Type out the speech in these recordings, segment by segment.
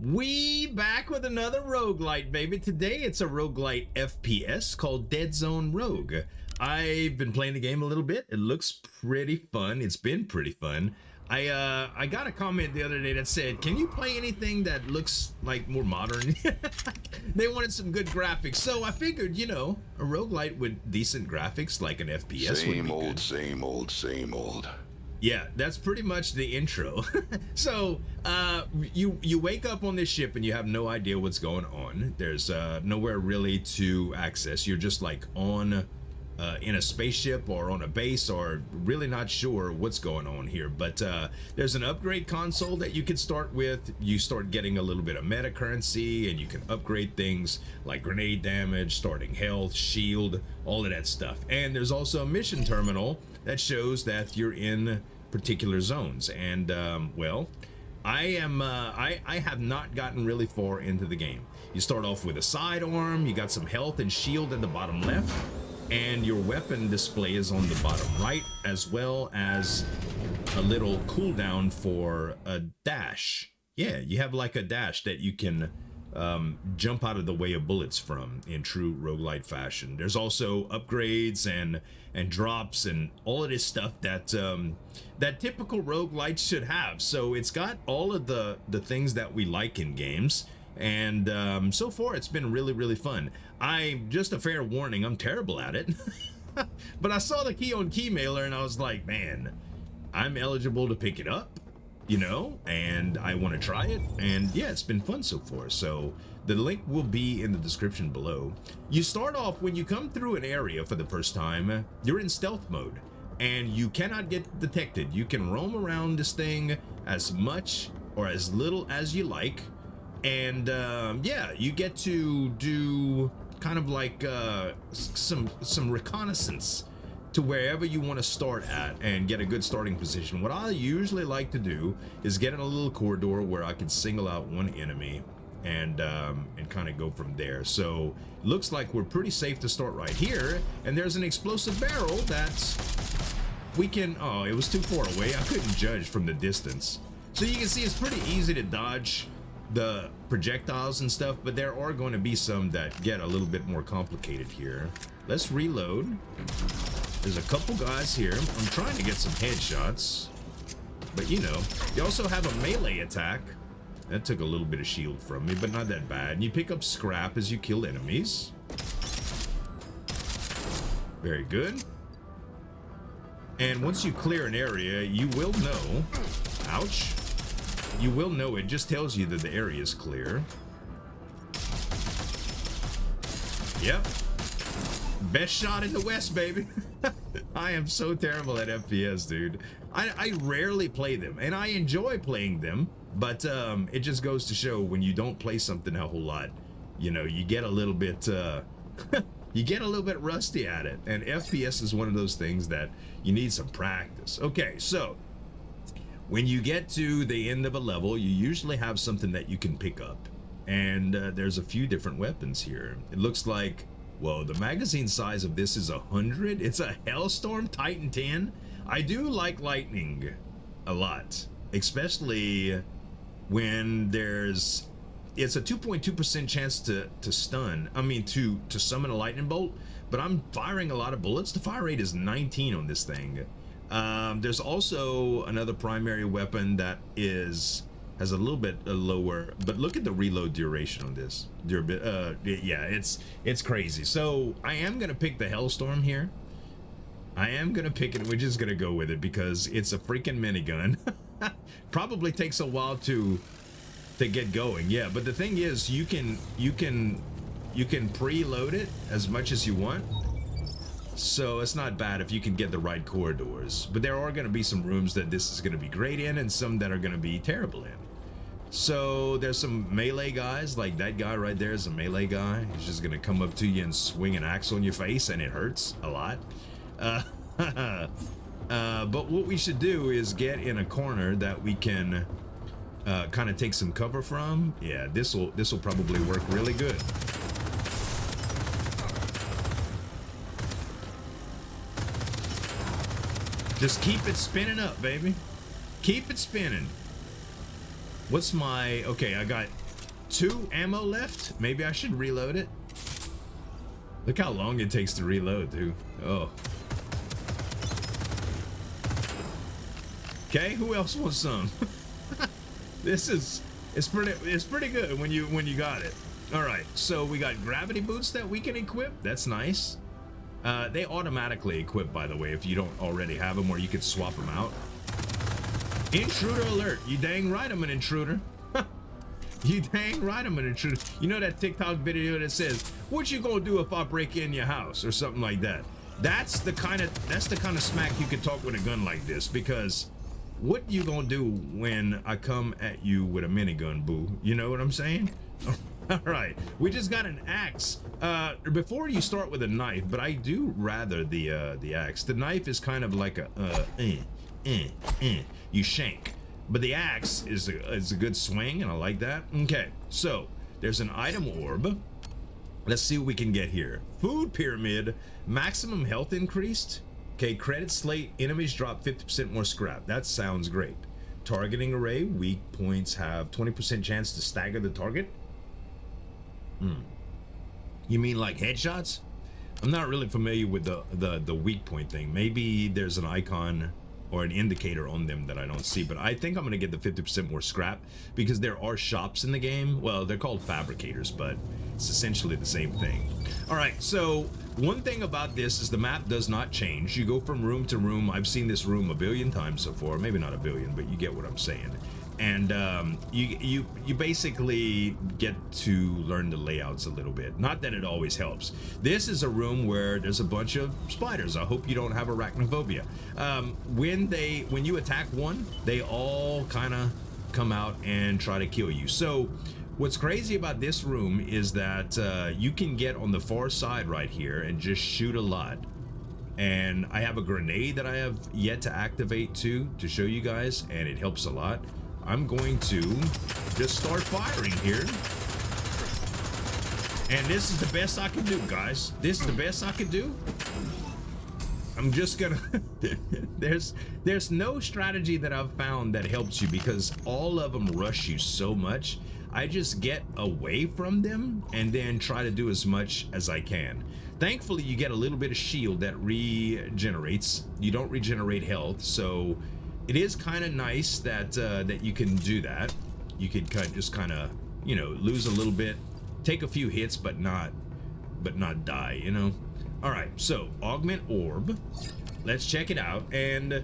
We back with another roguelite, baby. Today it's a roguelite FPS called Deadzone Rogue. I've been playing the game a little bit. It looks pretty fun. It's been pretty fun. I got a comment the other day that said, can you play anything that looks like more modern? They wanted some good graphics. So I figured, you know, a roguelite with decent graphics like an FPS would be Same old, good. same old, same old. Yeah, that's pretty much the intro. So you wake up on this ship and you have no idea what's going on. There's nowhere really to access. You're just like on in a spaceship or on a base, or really not sure what's going on here. But there's an upgrade console that you can start with. You start getting a little bit of meta currency, and you can upgrade things like grenade damage, starting health, shield, all of that stuff. And there's also a mission terminal that shows that you're in particular zones. And well, I have not gotten really far into the game. You start off with a sidearm, you got some health and shield at the bottom left, and your weapon display is on the bottom right, as well as a little cooldown for a dash. Yeah, you have like a dash that you can jump out of the way of bullets from in true roguelite fashion. There's also upgrades and drops and all of this stuff that that typical roguelites should have. So it's got all of the things that we like in games, and so far it's been really fun. Just a fair warning, I'm terrible at it. But I saw the key on key mailer and I was like, man, I'm eligible to pick it up, you know, and I want to try it. And yeah, it's been fun so far. So the link will be in the description below. You start off, when you come through an area for the first time, you're in stealth mode and you cannot get detected. You can roam around this thing as much or as little as you like. And yeah, you get to do kind of like some reconnaissance to wherever you want to start at and get a good starting position. What I usually like to do is get in a little corridor where I can single out one enemy and kind of go from there. So looks like we're pretty safe to start right here. And there's an explosive barrel that we can, oh, it was too far away. I couldn't judge from the distance. So you can see it's pretty easy to dodge the projectiles and stuff, but there are going to be some that get a little bit more complicated here. Let's reload. There's a couple guys here. I'm trying to get some headshots, but you know, you also have a melee attack. That took a little bit of shield from me, but not that bad. And you pick up scrap as you kill enemies. Very good. And once you clear an area, you will know, ouch, you will know, it just tells you that the area is clear. Yep. Best shot in the West, baby. I am so terrible at FPS, dude. I rarely play them, and I enjoy playing them, but it just goes to show when you don't play something a whole lot, you know, you get a little bit you get a little bit rusty at it. And FPS is one of those things that you need some practice. Okay, so when you get to the end of a level, you usually have something that you can pick up, and there's a few different weapons here. It looks like, whoa, the magazine size of this is 100. It's a Hellstorm Titan 10. I do like lightning a lot, especially when it's a 2.2% chance to stun. I mean, to summon a lightning bolt, but I'm firing a lot of bullets. The fire rate is 19 on this thing. There's also another primary weapon that has a little bit lower, but look at the reload duration on this. Yeah, it's crazy. So I am gonna pick the Hellstorm here. I am gonna pick it. We're just gonna go with it because it's a freaking minigun. Probably takes a while to get going. Yeah, but the thing is, you can preload it as much as you want. So it's not bad if you can get the right corridors, but there are going to be some rooms that this is going to be great in and some that are going to be terrible in. So there's some melee guys, like that guy right there is a melee guy. He's just going to come up to you and swing an axe on your face, and it hurts a lot. But what we should do is get in a corner that we can kind of take some cover from. Yeah, this will probably work really good. Just keep it spinning up, baby. Keep it spinning. What's my... Okay, I got 2 ammo left. Maybe I should reload it. Look how long it takes to reload, dude. Oh. Okay, who else wants some? It's pretty good when you got it. All right, so we got gravity boots that we can equip. That's nice. They automatically equip, by the way, if you don't already have them, or you could swap them out. Intruder alert! You dang right I'm an intruder. You dang right I'm an intruder. You know that TikTok video that says, "What you gonna do if I break in your house?" or something like that. That's the kind of smack you can talk with a gun like this, because what you gonna do when I come at you with a minigun, boo? You know what I'm saying? All right, we just got an axe. Before you start with a knife, but I do rather the axe. The knife is kind of like a you shank, but the axe is a good swing, and I like that. Okay, so there's an item orb. Let's see what we can get here. Food pyramid, maximum health increased. Okay, credit slate, enemies drop 50% more scrap. That sounds great. Targeting array, weak points have 20% chance to stagger the target. You mean like headshots? I'm not really familiar with the weak point thing. Maybe there's an icon or an indicator on them that I don't see, but I think I'm gonna get the 50% more scrap because there are shops in the game. Well, they're called fabricators, but it's essentially the same thing. All right, so one thing about this is the map does not change. You go from room to room. I've seen this room a billion times so far. Maybe not a billion, but you get what I'm saying. And you basically get to learn the layouts a little bit. Not that it always helps. This is a room where there's a bunch of spiders. I hope you don't have arachnophobia. When you attack one, they all kind of come out and try to kill you. So what's crazy about this room is that you can get on the far side right here and just shoot a lot. And I have a grenade that I have yet to activate too, to show you guys, and it helps a lot. I'm going to just start firing here. And this is the best I can do, guys. This is the best I can do. I'm just gonna there's no strategy that I've found that helps you, because all of them rush you so much. I just get away from them and then try to do as much as I can. Thankfully, you get a little bit of shield that regenerates. You don't regenerate health, so it is kind of nice that that you can do that. You could just kind of, you know, lose a little bit, take a few hits, but not die, you know. All right, so augment orb. Let's check it out, and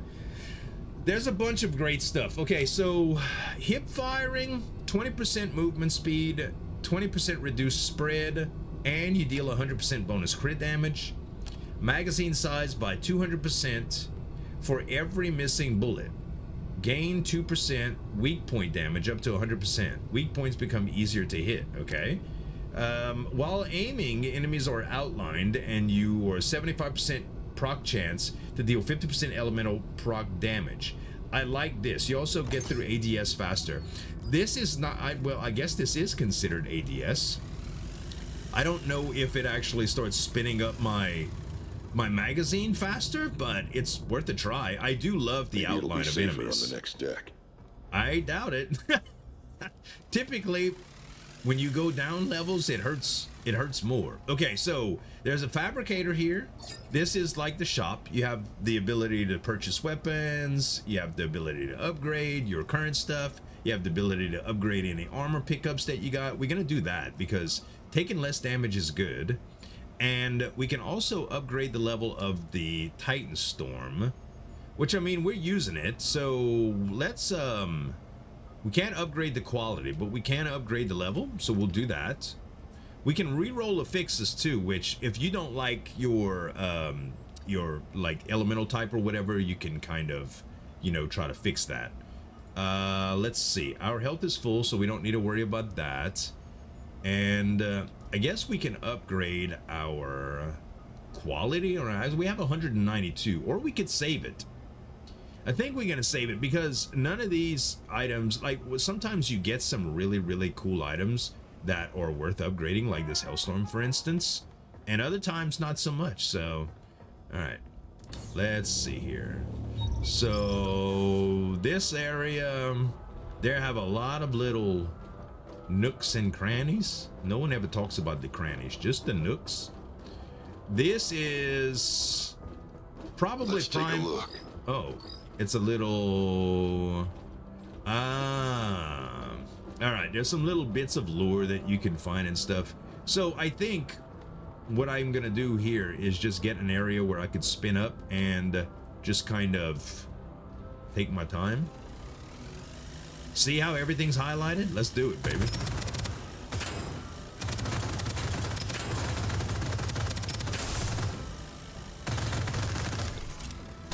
there's a bunch of great stuff. Okay, so hip firing, 20% movement speed, 20% reduced spread, and you deal 100% bonus crit damage. Magazine size by 200% for every missing bullet. Gain 2% weak point damage up to 100%. Weak points become easier to hit, okay? While aiming, enemies are outlined, and you are 75% proc chance to deal 50% elemental proc damage. I like this. You also get through ADS faster. This is not, well, I guess this is considered ADS. I don't know if it actually starts spinning up my magazine faster, but it's worth a try. I do love the outline of enemies. On the next deck. I doubt it. Typically, when you go down levels, it hurts more. Okay, so there's a fabricator here. This is like the shop. You have the ability to purchase weapons. You have the ability to upgrade your current stuff. You have the ability to upgrade any armor pickups that you got. We're gonna do that because taking less damage is good. And we can also upgrade the level of the Titan Storm, which, I mean, we're using it. So let's, we can't upgrade the quality, but we can upgrade the level. So we'll do that. We can re-roll affixes too, which if you don't like your like elemental type or whatever, you can kind of, you know, try to fix that. Let's see. Our health is full, so we don't need to worry about that. And I guess we can upgrade our quality, or as we have 192, or we could save it. I think we're gonna save it because none of these items, like sometimes you get some really cool items that are worth upgrading, like this Hellstorm, for instance, and other times not so much. So, all right, let's see here. So this area, there have a lot of little nooks and crannies. No one ever talks about the crannies, just the nooks. This is probably Let's prime. take a look. Oh, it's a little. All right. There's some little bits of lore that you can find and stuff. So I think what I'm gonna do here is just get an area where I could spin up and just kind of take my time. See how everything's highlighted? Let's do it, baby.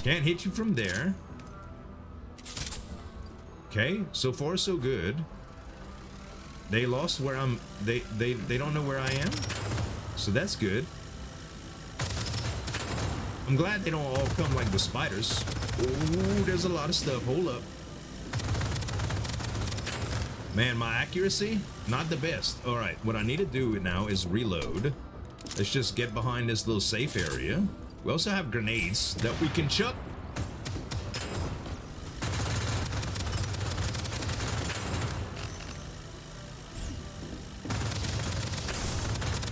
Can't hit you from there. Okay, so far so good. They lost where I'm. They don't know where I am, so that's good. I'm glad they don't all come like the spiders. Ooh, there's a lot of stuff. Hold up. Man, my accuracy, not the best. All right, what I need to do now is reload. Let's just get behind this little safe area. We also have grenades that we can chuck.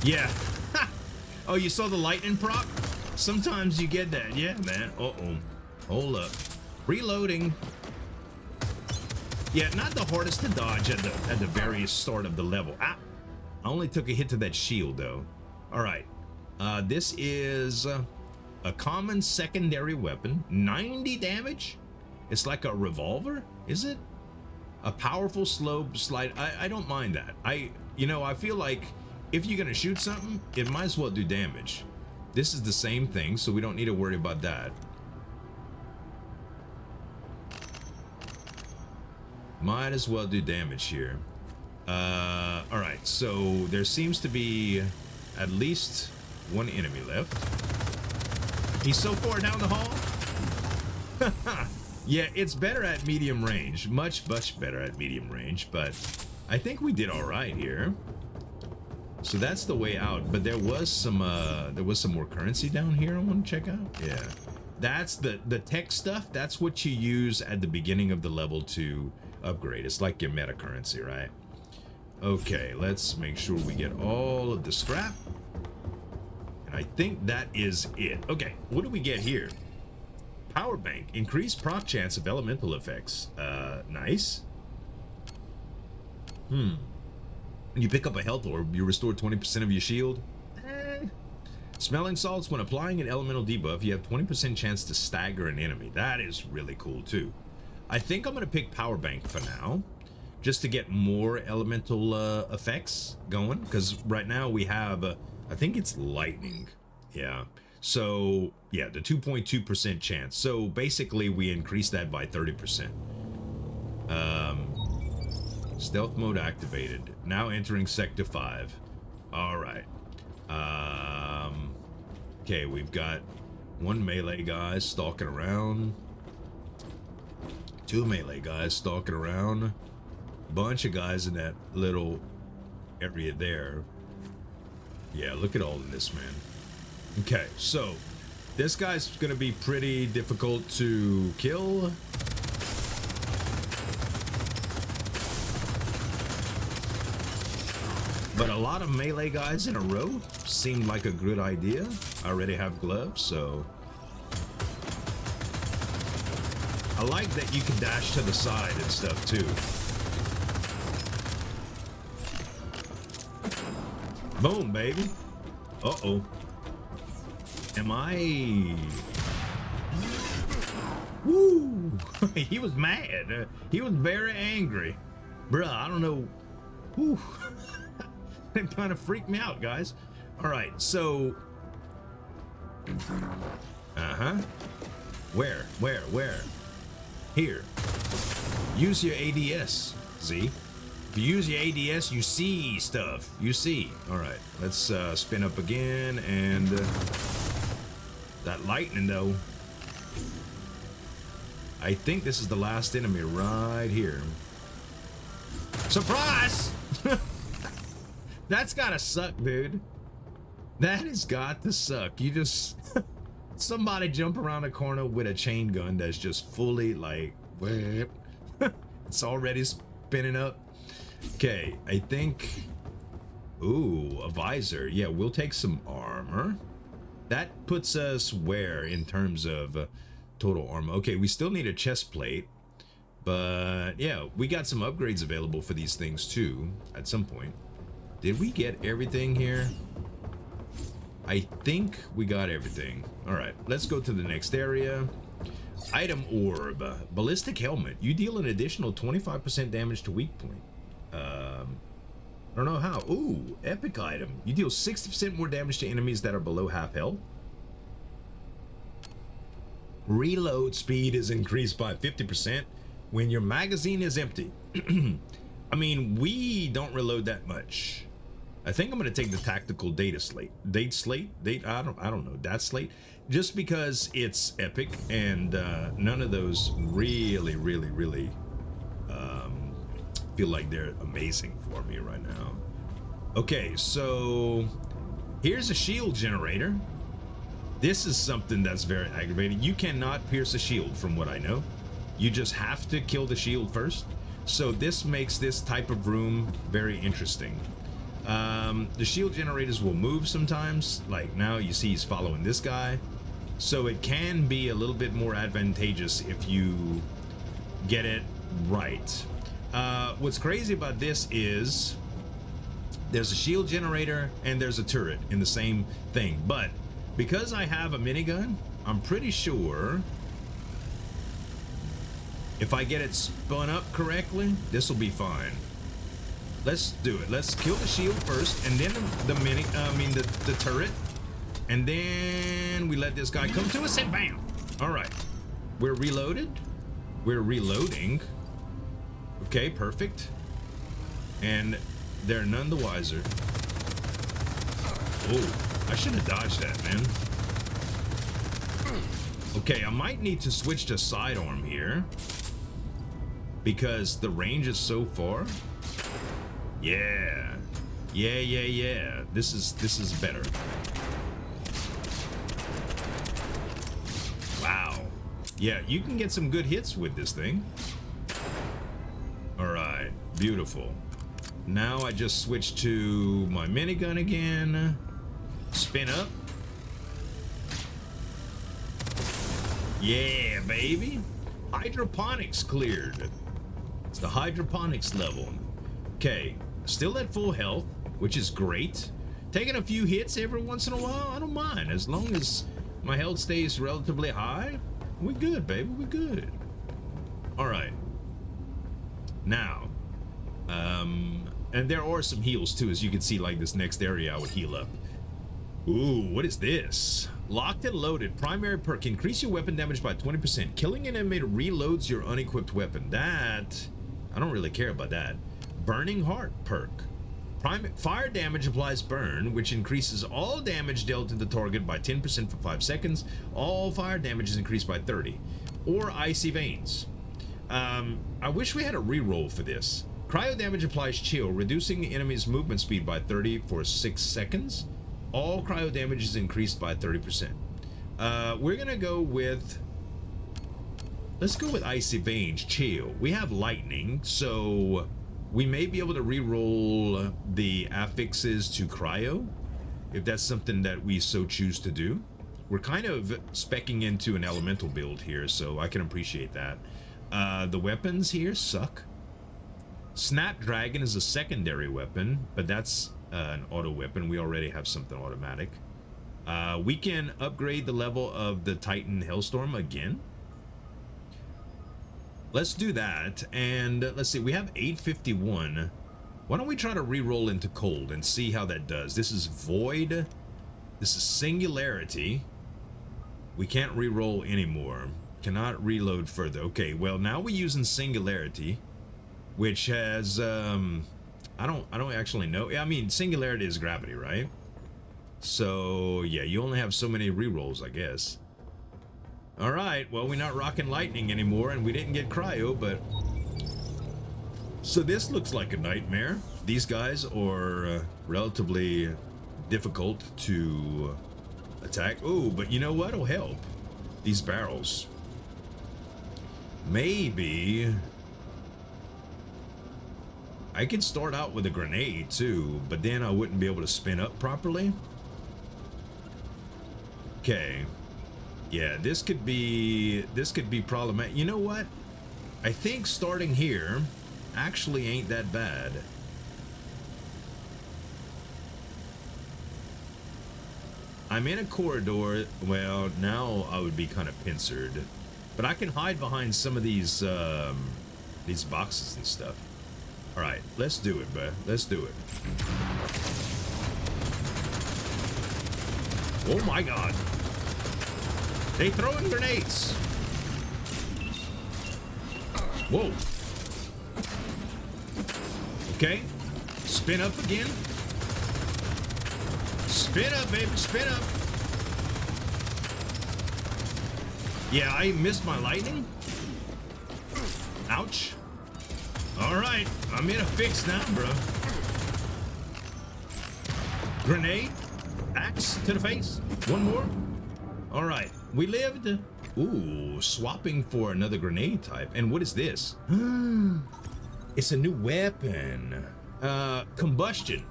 Yeah. Oh, you saw the lightning proc? Sometimes you get that. Yeah, man. Uh-oh. Hold up. Reloading. Yeah, not the hardest to dodge at the very start of the level. Ah, I only took a hit to that shield, though. All right. This is a common secondary weapon. 90 damage? It's like a revolver, is it? A powerful slow slide. I don't mind that. I feel like if you're gonna shoot something, it might as well do damage. This is the same thing, so we don't need to worry about that. Might as well do damage here. All right, so there seems to be at least one enemy left. He's so far down the hall. Yeah, it's better at medium range. Much better at medium range, but I think we did all right here. So that's the way out, but there was some more currency down here I want to check out. Yeah. That's the tech stuff. That's what you use at the beginning of the level to upgrade. It's like your meta currency, right? Okay, let's make sure we get all of the scrap. And I think that is it. Okay, what do we get here? Power bank. Increased proc chance of elemental effects. Nice. When you pick up a health orb, you restore 20% of your shield. Smelling salts. When applying an elemental debuff, you have 20% chance to stagger an enemy. That is really cool too. I think I'm gonna pick power bank for now, just to get more elemental effects going. Because right now we have, I think it's lightning. Yeah. So yeah, the 2.2% chance. So basically, we increase that by 30%. Stealth mode activated. Now entering sector 5. All right. Okay, we've got one melee guy stalking around. Two melee guys stalking around. Bunch of guys in that little area there. Yeah, look at all of this, man. Okay, so this guy's gonna be pretty difficult to kill. But a lot of melee guys in a row seemed like a good idea. I already have gloves, so I like that you can dash to the side and stuff too. Boom, baby. Uh-oh. Am I... Woo! He was mad. He was very angry. Bruh, I don't know. Whew. It kind of freaked me out, guys. All right, so... Uh-huh. Where? Here. Use your ADS, Z. If you use your ADS, you see stuff. You see. All right, let's spin up again, and that lightning, though. I think this is the last enemy right here. Surprise! That's gotta suck, dude. That has got to suck. You just... somebody jump around a corner with a chain gun that's just fully like... it's already spinning up. Okay, I think... Ooh, a visor. Yeah, we'll take some armor. That puts us where in terms of total armor? Okay, we still need a chest plate. But yeah, we got some upgrades available for these things too at some point. Did we get everything here? I think we got everything. All right, let's go to the next area. Item orb, ballistic helmet. You deal an additional 25% damage to weak point. I don't know how. Ooh, epic item. You deal 60% more damage to enemies that are below half health. Reload speed is increased by 50% when your magazine is empty. I mean, we don't reload that much. I think I'm gonna take the tactical data slate. I don't know, that slate. Just because it's epic and none of those really feel like they're amazing for me right now. Okay, so here's a shield generator. This is something that's very aggravating. You cannot pierce a shield from what I know. You just have to kill the shield first. So this makes this type of room very interesting. The shield generators will move sometimes. Like now you see he's following this guy. So it can be a little bit more advantageous if you get it right. What's crazy about this is there's a shield generator and there's a turret in the same thing. But because I have a minigun, I'm pretty sure if I get it spun up correctly, this will be fine. Let's do it. Let's kill the shield first, and then the turret, and then we let this guy come to us and bam. All right, we're reloaded. We're reloading. Okay, perfect. And they're none the wiser. Oh, I should have dodged that, man. Okay, I might need to switch to sidearm here because the range is so far. Yeah. This is better. Wow. Yeah, you can get some good hits with this thing. All right, beautiful. Now I just switch to my minigun again. Spin up. Yeah, baby. Hydroponics cleared. It's the hydroponics level. Okay, still at full health, which is great. Taking a few hits every once in a while, I don't mind. As long as my health stays relatively high, we good, baby, we good. All right. Now, and there are some heals too, as you can see, like this next area I would heal up. Ooh, what is this? Locked and loaded. Primary perk. Increase your weapon damage by 20%. Killing an enemy reloads your unequipped weapon. That, I don't really care about that. Burning Heart perk. Fire damage applies burn, which increases all damage dealt to the target by 10% for 5 seconds. All fire damage is increased by 30. Or Icy Veins. I wish we had a reroll for this. Cryo damage applies chill, reducing the enemy's movement speed by 30 for 6 seconds. All cryo damage is increased by 30%. We're gonna go with... Let's go with Icy Veins, chill. We have lightning, so we may be able to reroll the affixes to cryo, if that's something that we so choose to do. We're kind of speccing into an elemental build here, so I can appreciate that. The weapons here suck. Snapdragon is a secondary weapon, but that's an auto weapon. We already have something automatic. We can upgrade the level of the Titan Hellstorm again. Let's do that, and let's see, we have 851. Why don't we try to re-roll into cold and see how that does? This is void. This is singularity. We can't re-roll anymore. Cannot reload further. Okay, well now we're using singularity, which has I don't actually know. I mean, singularity is gravity, right? So yeah, you only have so many re-rolls, I guess. All right, well, we're not rocking lightning anymore, and we didn't get cryo, but... So this looks like a nightmare. These guys are relatively difficult to attack. Oh, but you know what will help? These barrels. Maybe I could start out with a grenade too, but then I wouldn't be able to spin up properly. Okay. Yeah, this could be problematic. You know what? I think starting here actually ain't that bad. I'm in a corridor. Well, now I would be kind of pincered, but I can hide behind some of these boxes and stuff. All right, let's do it, bro. Let's do it. Oh my God! They throwing grenades. Whoa. Okay. Spin up again. Spin up, baby, spin up. Yeah, I missed my lightning. Ouch. All right, I'm in a fix now, bro. Grenade. Axe to the face. One more. All right, we lived. Ooh, swapping for another grenade type. And what is this? It's a new weapon. Combustion.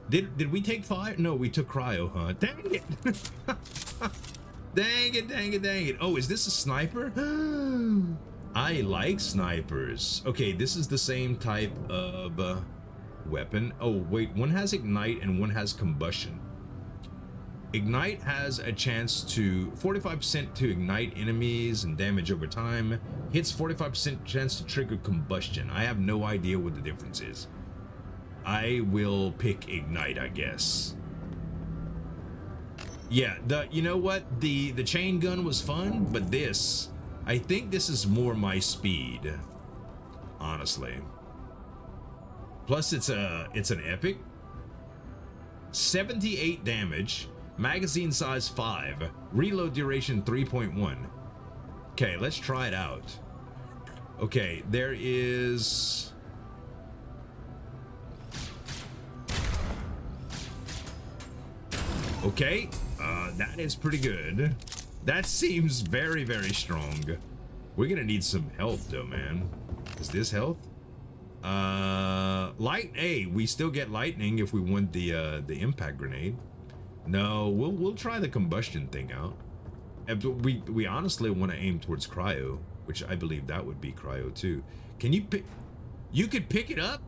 Did we take fire? No, we took cryo, huh? Dang it. Dang it, dang it, dang it. Oh, is this a sniper? I like snipers. Okay, this is the same type of weapon. Oh, wait, one has ignite and one has combustion. Ignite has a chance to 45% to ignite enemies and damage over time. Hits 45% chance to trigger combustion. I have no idea what the difference is. I will pick ignite, I guess. Yeah, you know what? The chain gun was fun, but this, I think this is more my speed, honestly. Plus it's an epic. 78 damage, magazine size 5, reload duration 3.1. Okay, let's try it out. Okay, there is okay, that is pretty good. That seems very, very strong. We're gonna need some health though, man. Is this health? Hey, we still get lightning if we want the impact grenade. No, we'll try the combustion thing out. We honestly want to aim towards cryo, which I believe that would be cryo too. Can you pick? You could pick it up?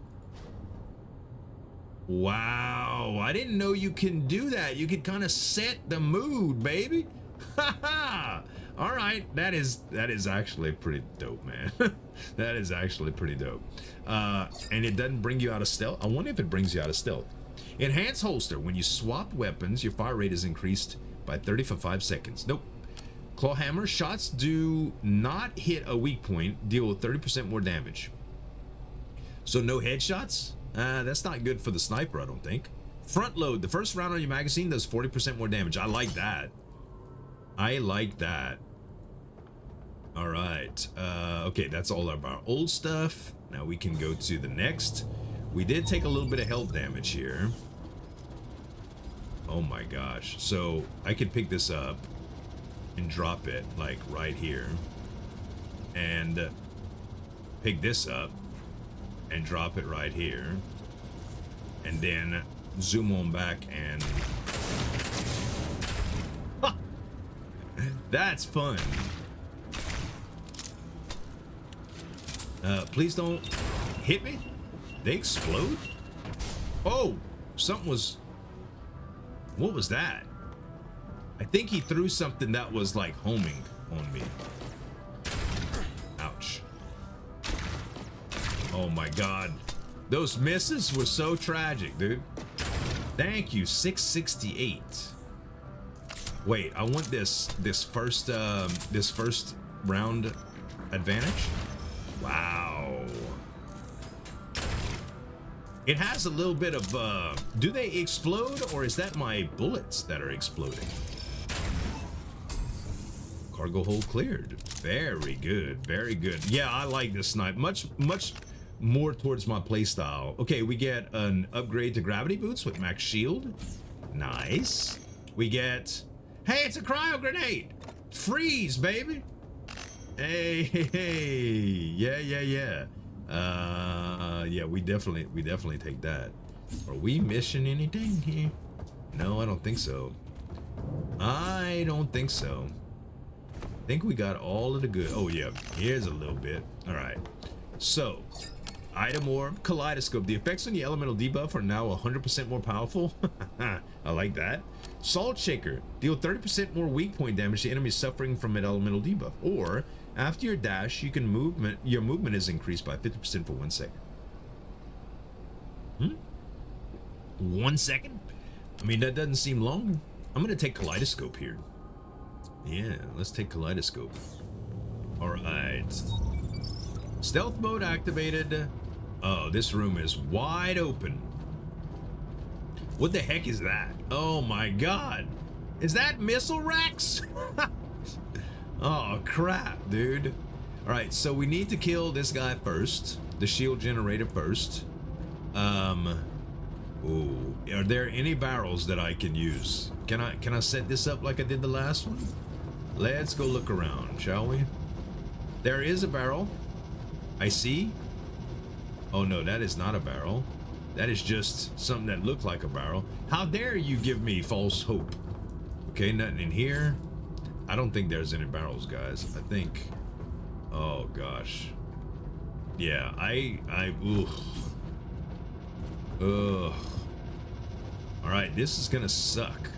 Wow, I didn't know you can do that. You could kind of set the mood, baby. Haha. All right, that is actually pretty dope, man. That is actually pretty dope. And it doesn't bring you out of stealth. I wonder if it brings you out of stealth. Enhanced holster. When you swap weapons, your fire rate is increased by 30 for 5 seconds. Nope. Claw hammer. Shots do not hit a weak point. Deal with 30% more damage. So no headshots? That's not good for the sniper, I don't think. Front load. The first round on your magazine does 40% more damage. I like that. I like that. All right. Okay, that's all of our old stuff. Now we can go to the next. We did take a little bit of health damage here. Oh my gosh. So I could pick this up and drop it like right here. And pick this up and drop it right here. And then zoom on back and... That's fun. Please don't hit me. They explode? Oh, something was... What was that? I think he threw something that was like homing on me. Ouch. Oh my god. Those misses were so tragic, dude. Thank you, 668. Wait, I want this first round advantage. Wow. It has a little bit of do they explode, or is that my bullets that are exploding? Cargo hold cleared. Very good, very good. Yeah, I like this snipe. Much more towards my playstyle. Okay, we get an upgrade to gravity boots with max shield. Nice. We get, hey, it's a cryo grenade. Freeze, baby. Hey, yeah. Yeah, we definitely take that. Are we missing anything here? No, I don't think so. I don't think so. I think we got all of the good. Oh yeah, here's a little bit. All right. So, item orb, kaleidoscope. The effects on the elemental debuff are now 100% more powerful. I like that. Salt shaker. Deal 30% more weak point damage to enemies suffering from an elemental debuff. Or after your dash, you can your movement is increased by 50% for 1 second. 1 second? I mean, that doesn't seem long. I'm gonna take kaleidoscope here. Yeah, let's take kaleidoscope. All right. Stealth mode activated. Oh, this room is wide open. What the heck is that? Oh my god. Is that missile racks? Oh crap, dude. All right, so we need to kill this guy first. The shield generator first. Ooh, are there any barrels that I can use? Can I set this up like I did the last one? Let's go look around, shall we? There is a barrel. I see. Oh no, that is not a barrel. That is just something that looked like a barrel. How dare you give me false hope? Okay, nothing in here. I don't think there's any barrels, guys. I think. Oh gosh. Yeah, Ugh. All right, this is gonna suck.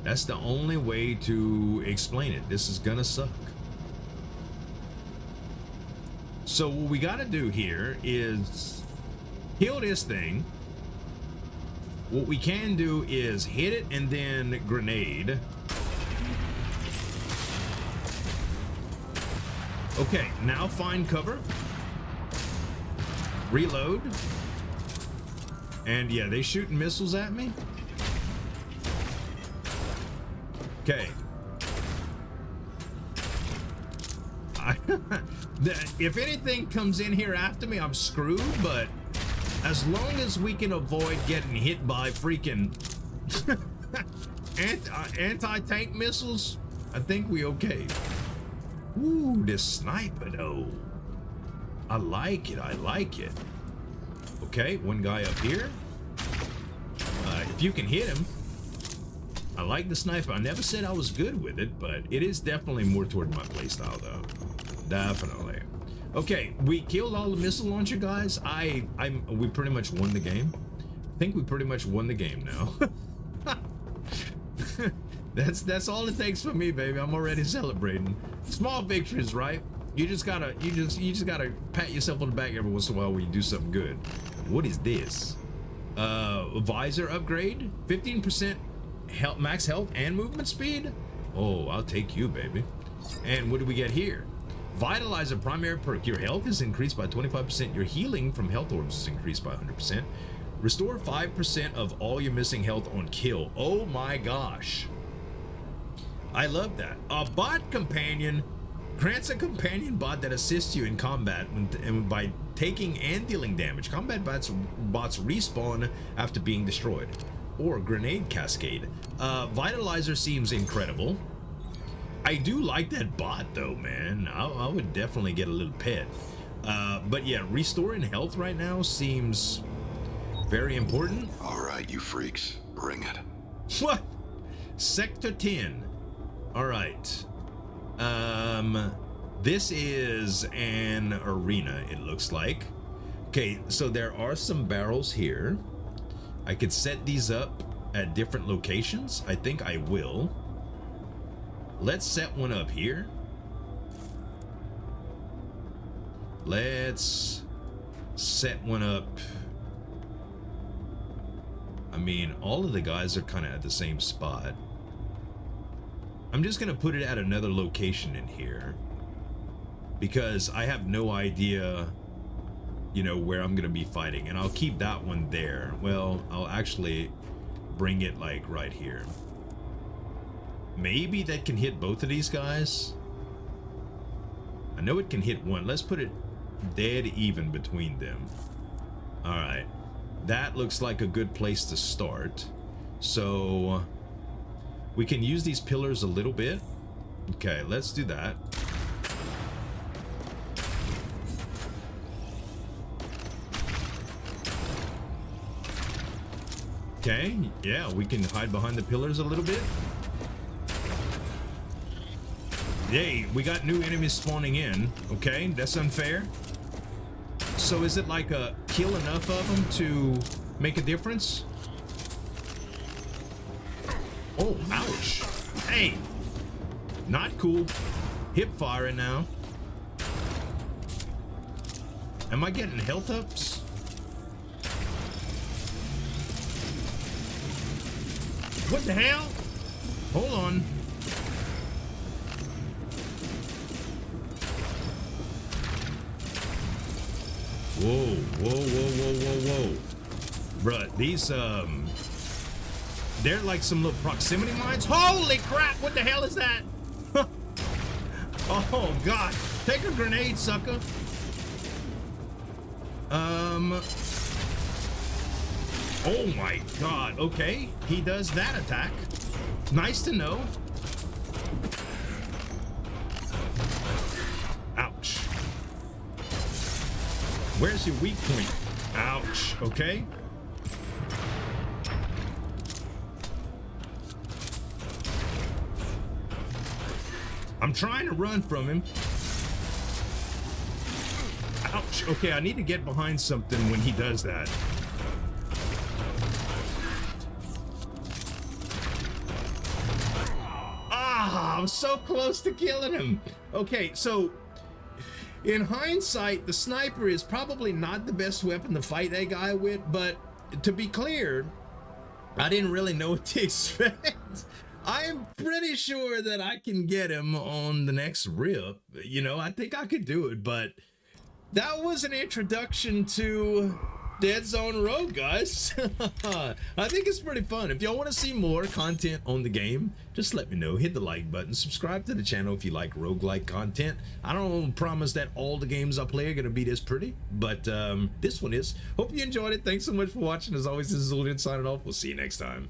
That's the only way to explain it. This is gonna suck. So what we gotta do here is kill this thing. What we can do is hit it and then grenade. Okay, now find cover. Reload. And yeah, they shooting missiles at me. Okay. If anything comes in here after me, I'm screwed, but as long as we can avoid getting hit by freaking anti-tank missiles, I think we okay. Ooh, this sniper though. I like it, I like it. Okay, one guy up here. If you can hit him. I like the sniper. I never said I was good with it, but it is definitely more toward my playstyle though. Definitely. Okay, we killed all the missile launcher guys. We pretty much won the game. I think we pretty much won the game now. That's all it takes for me, baby. I'm already celebrating. Small victories, right? You just gotta pat yourself on the back every once in a while when you do something good. What is this? Visor upgrade, 15% health, max health and movement speed. Oh, I'll take you, baby. And what do we get here? Vitalizer primary perk. Your health is increased by 25%. Your healing from health orbs is increased by 100%. Restore 5% of all your missing health on kill. Oh my gosh. I love that. A bot companion grants a companion bot that assists you in combat by taking and dealing damage. Combat bots respawn after being destroyed. Or grenade cascade. Vitalizer seems incredible. I do like that bot though, man. I would definitely get a little pet. But yeah, restoring health right now seems very important. All right, you freaks, bring it. What? Sector 10. All right. This is an arena, it looks like. Okay, so there are some barrels here. I could set these up at different locations. I think I will. Let's set one up here. Let's set one up. I mean, all of the guys are kind of at the same spot. I'm just gonna put it at another location in here because I have no idea, you know, where I'm gonna be fighting, and I'll keep that one there. Well, I'll actually bring it like right here. Maybe that can hit both of these guys. I know it can hit one. Let's put it dead even between them. All right, that looks like a good place to start. So we can use these pillars a little bit. Okay, let's do that. Okay, yeah, we can hide behind the pillars a little bit. Yay, we got new enemies spawning in. Okay, that's unfair. So is it like a kill enough of them to make a difference? Oh, ouch. Hey, not cool. Hip firing now. Am I getting health ups? What the hell? Hold on. Whoa, whoa, whoa, whoa, whoa, whoa. Bruh, these, they're like some little proximity mines. Holy crap, what the hell is that? Oh, God. Take a grenade, sucker. Oh my God. Okay, he does that attack. Nice to know. Ouch. Where's your weak point? Ouch. Okay. I'm trying to run from him. Ouch. Okay, I need to get behind something when he does that. Ah, I'm so close to killing him. Okay, so in hindsight, the sniper is probably not the best weapon to fight that guy with, but to be clear, I didn't really know what to expect. I am pretty sure that I can get him on the next rip. You know, I think I could do it, but that was an introduction to Deadzone Rogue, guys. I think it's pretty fun. If y'all want to see more content on the game, just let me know. Hit the like button. Subscribe to the channel if you like roguelike content. I don't promise that all the games I play are going to be this pretty, but this one is. Hope you enjoyed it. Thanks so much for watching. As always, this is Julian signing off. We'll see you next time.